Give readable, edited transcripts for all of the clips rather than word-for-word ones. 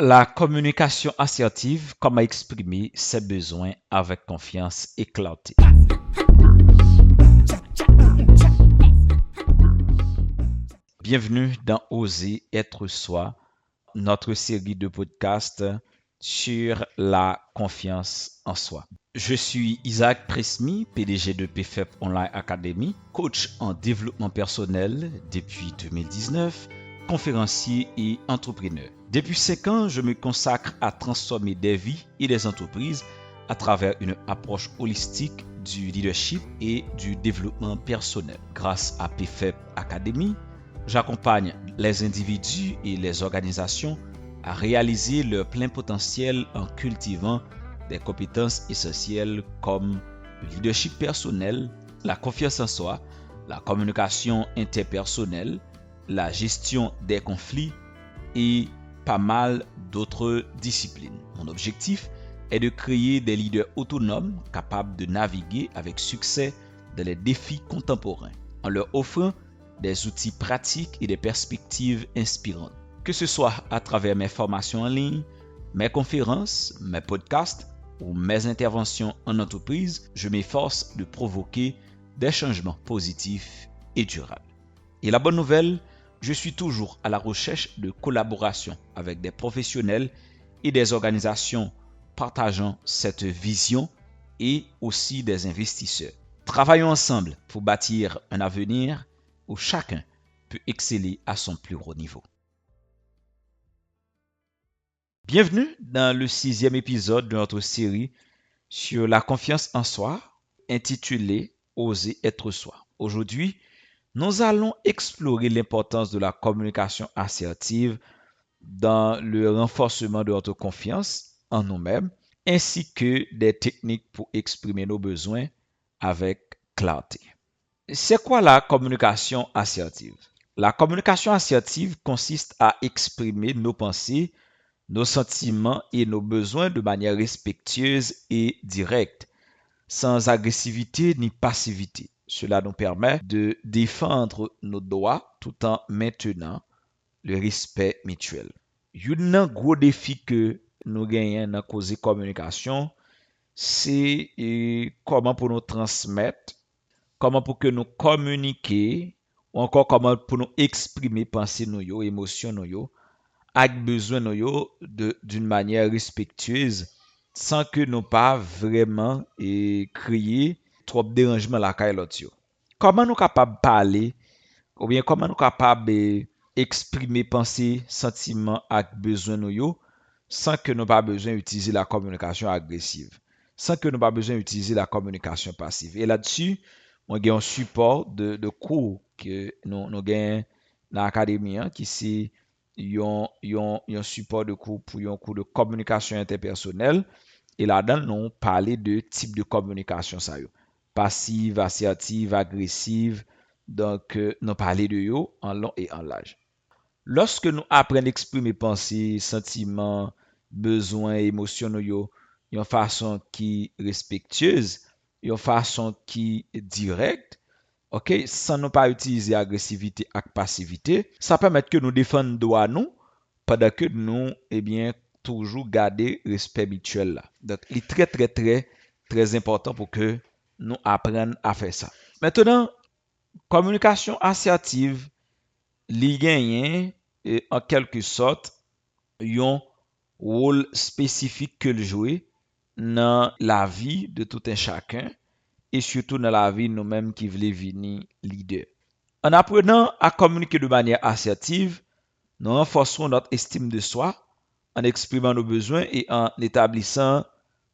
La communication assertive, comment exprimer ses besoins avec confiance et clarté. Bienvenue dans Oser être soi, notre série de podcasts sur la confiance en soi. Je suis Isaac Presmi, PDG de PFEP Online Academy, coach en développement personnel depuis 2019, conférencier et entrepreneur. Depuis 5 ans, je me consacre à transformer des vies et des entreprises à travers une approche holistique du leadership et du développement personnel. Grâce à PFEP Academy, j'accompagne les individus et les organisations à réaliser leur plein potentiel en cultivant des compétences essentielles comme le leadership personnel, la confiance en soi, la communication interpersonnelle, la gestion des conflits et pas mal d'autres disciplines. Mon objectif est de créer des leaders autonomes capables de naviguer avec succès dans les défis contemporains en leur offrant des outils pratiques et des perspectives inspirantes. Que ce soit à travers mes formations en ligne, mes conférences, mes podcasts ou mes interventions en entreprise, je m'efforce de provoquer des changements positifs et durables. Et la bonne nouvelle, je suis toujours à la recherche de collaboration avec des professionnels et des organisations partageant cette vision et aussi des investisseurs. Travaillons ensemble pour bâtir un avenir où chacun peut exceller à son plus haut niveau. Bienvenue dans le 6e épisode de notre série sur la confiance en soi, intitulée Oser être soi. Aujourd'hui, nous allons explorer l'importance de la communication assertive dans le renforcement de notre confiance en nous-mêmes, ainsi que des techniques pour exprimer nos besoins avec clarté. C'est quoi la communication assertive? La communication assertive consiste à exprimer nos pensées, nos sentiments et nos besoins de manière respectueuse et directe, sans agressivité ni passivité. Cela nous permet de défendre nos droits tout en maintenant le respect mutuel. Un gros défi que nous gagnons dans la communication, c'est comment pour nous transmettre, comment pour que nous communiquer, ou encore comment pour nous exprimer pensées nous yo, émotions nous yo, avec besoin nous yo d'une manière respectueuse, sans que nous pas vraiment créer trop de dérangement la caille l'autre yo. Comment nous capable parler ou bien comment nous capable exprimer pensées, sentiments avec besoin nous yo, sans que nous pas besoin d'utiliser la communication agressive, sans que nous pas besoin d'utiliser la communication passive. Et là-dessus, on a un support de cours que nous gagnons dans l'académie qui c'est un support de cours pour un cours de communication interpersonnelle. Et là-dedans, nous parler de type de communication ça yo. Passive, assertive, agressive. Donc, nous parler de yo en long et en large. Lorsque nous apprenons à exprimer pensées, sentiments, besoins, émotions nous yo, d'une façon qui respectueuse, d'une façon qui directe, ok, sans ne pas utiliser agressivité et passivité, ça permet que nous défendons droit nous pendant que nous, eh bien, toujours garder respect mutuel là. Donc, il est très, très, très, très important pour que nous apprenions à faire ça. Maintenant, communication assertive, li gagne en quelque sorte un rôle spécifique que le jouer dans la vie de tout un chacun et surtout dans la vie nous-mêmes qui voulons venir leader. En apprenant à communiquer de manière assertive, nous renforçons notre estime de soi en exprimant nos besoins et en établissant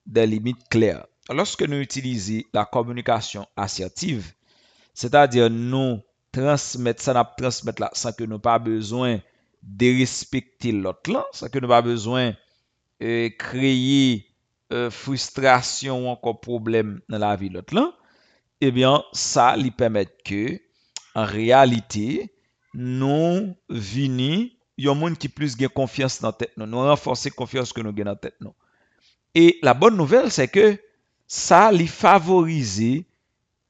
des limites claires. Lorsque nous utilisons la communication assertive, c'est-à-dire nous transmettre ça, nous transmettre là, sans que nous pas besoin de respecter l'autre là, sans que nous pas besoin de créer frustration ou encore problème dans la vie de l'autre là, eh bien, ça lui permet que, en réalité, nous venons, il y a un monde qui plus gain confiance dans tête nous, nous renforcer confiance que nous gagnons dans tête nous. Et la bonne nouvelle, c'est que ça lui favorise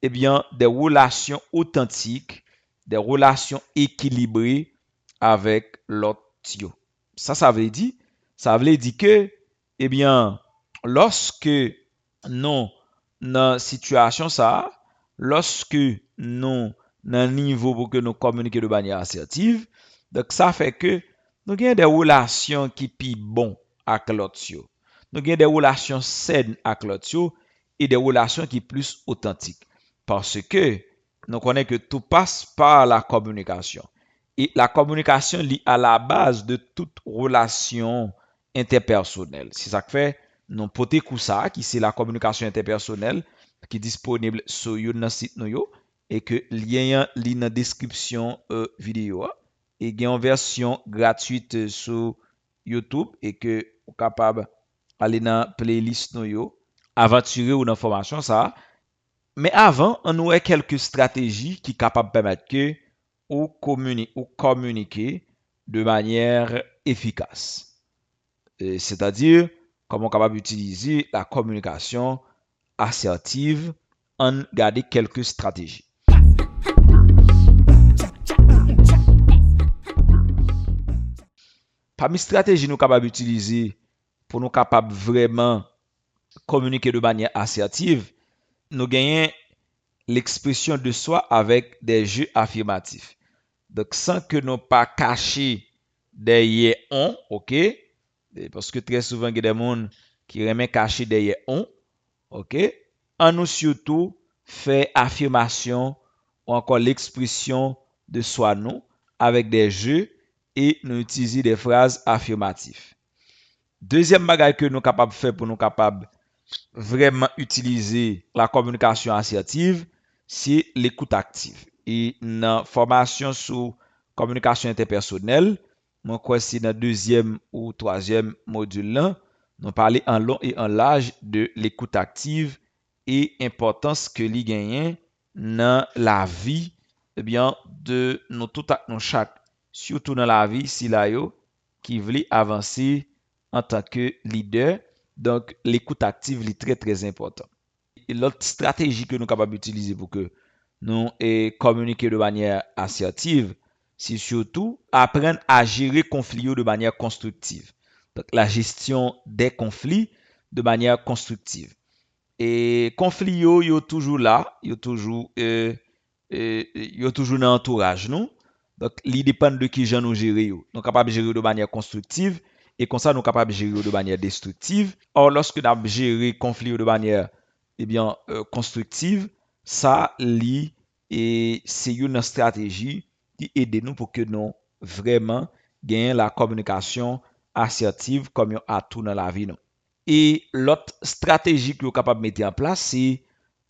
eh bien, des relations authentiques, des relations équilibrées avec l'autre. Ça veut dire, Ça veut dire que, eh bien, lorsque nous, dans situation ça, lorsque nous, dans le niveau pour que nous communiquions de manière assertive, donc ça fait que nous avons des relations qui sont bon avec l'autre. Nous avons des relations saines avec l'autre et des relations qui sont plus authentiques. Parce que nous connaissons que tout passe par la communication. Et la communication est à la base de toute relation interpersonnelle. C'est ça que fait nous pote ça qui c'est la communication interpersonnelle qui est disponible sur notre site nous et que lien li dans description vidéo et il y a une version gratuite sur YouTube et que vous capable aller dans playlist nous aventurer ou dans formation ça. Mais avant, on a quelques stratégies qui sont capables de permettre que ou communiquer de manière efficace. C'est-à-dire, comment on est capable d'utiliser la communication assertive en garder quelques stratégies. Parmi les stratégies que nous sommes capables d'utiliser pour nous capables vraiment communiquer de manière assertive, nous gagnons l'expression de soi avec des jeux affirmatifs. Donc, sans que nous pas cacher derrière on, ok? Parce que très souvent, il y a des gens qui aiment cacher derrière on, ok? On nous surtout fait affirmation ou encore l'expression de soi nous avec des jeux et nous utilisons des phrases affirmatives. Deuxième bagage que nous sommes capables de faire pour nous capables vraiment utiliser la communication assertive, c'est l'écoute active. Et dans la formation sur communication interpersonnelle, moi crois c'est dans le deuxième ou troisième module là, nous parlons en long et en large de l'écoute active et importance que li gagne dans la vie de nous tout à nous chaque, surtout dans la vie si là yo qui veut avancer en tant que leader. Donc, l'écoute active est très, très important. Et l'autre stratégie que nous sommes capables d'utiliser pour que nous communiquer de manière assertive, c'est surtout apprendre à gérer conflits de manière constructive. Donc, la gestion des conflits de manière constructive. Et conflits, yo toujours là, yo toujours dans l'entourage, non? Donc, il dépend de qui nous gérer. Nous sommes capables de gérer de manière constructive et comme ça, nous sommes capables de gérer de manière destructive. Or, lorsque nous avons géré conflit de manière constructive, ça, c'est une stratégie qui aide nous pour que nous vraiment gagnions la communication assertive comme un atout dans la vie. Non? Et l'autre stratégie que nous sommes capables de mettre en place, c'est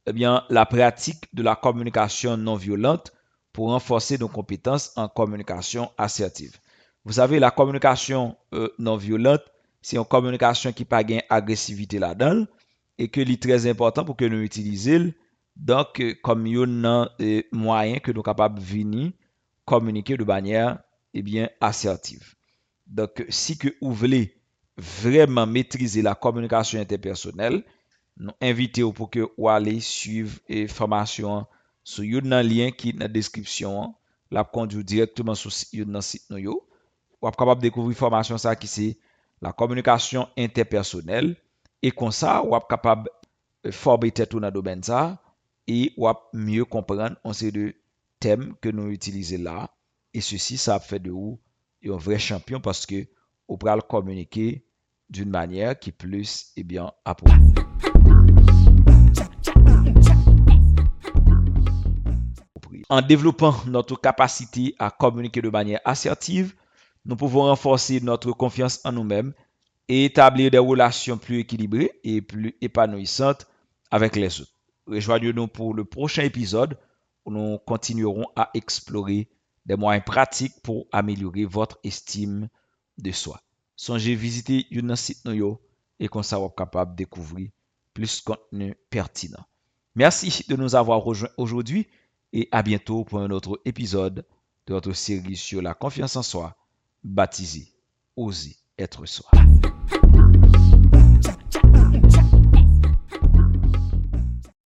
la pratique de la communication non violente pour renforcer nos compétences en communication assertive. Vous savez, la communication non violente, c'est une communication qui n'a pas d'agressivité là-dedans et que c'est très important pour que nous utilisions donc comme un moyen que nous sommes capables de venir communiquer de manière assertive. Donc, si que vous voulez vraiment maîtriser la communication interpersonnelle, nous invitons pour que vous allez suivre et formation sur un lien qui est dans la description, la conduit directement sur le site nous. Vous êtes capable de découvrir formation ça qui c'est la communication interpersonnelle et comme ça vous êtes capable de former tête dans le domaine ça et vous êtes mieux comprendre on sait de thèmes que nous utilisons là et ceci ça fait de vous un vrai champion parce que vous pouvez communiquer d'une manière qui est plus appropriée. En développant notre capacité à communiquer de manière assertive, nous pouvons renforcer notre confiance en nous-mêmes et établir des relations plus équilibrées et plus épanouissantes avec les autres. Rejoignez-nous pour le prochain épisode où nous continuerons à explorer des moyens pratiques pour améliorer votre estime de soi. Songez visiter notre site et comme ça vous êtes capable de découvrir plus de contenu pertinent. Merci de nous avoir rejoints aujourd'hui et à bientôt pour un autre épisode de notre série sur la confiance en soi, baptisé Oser être soi.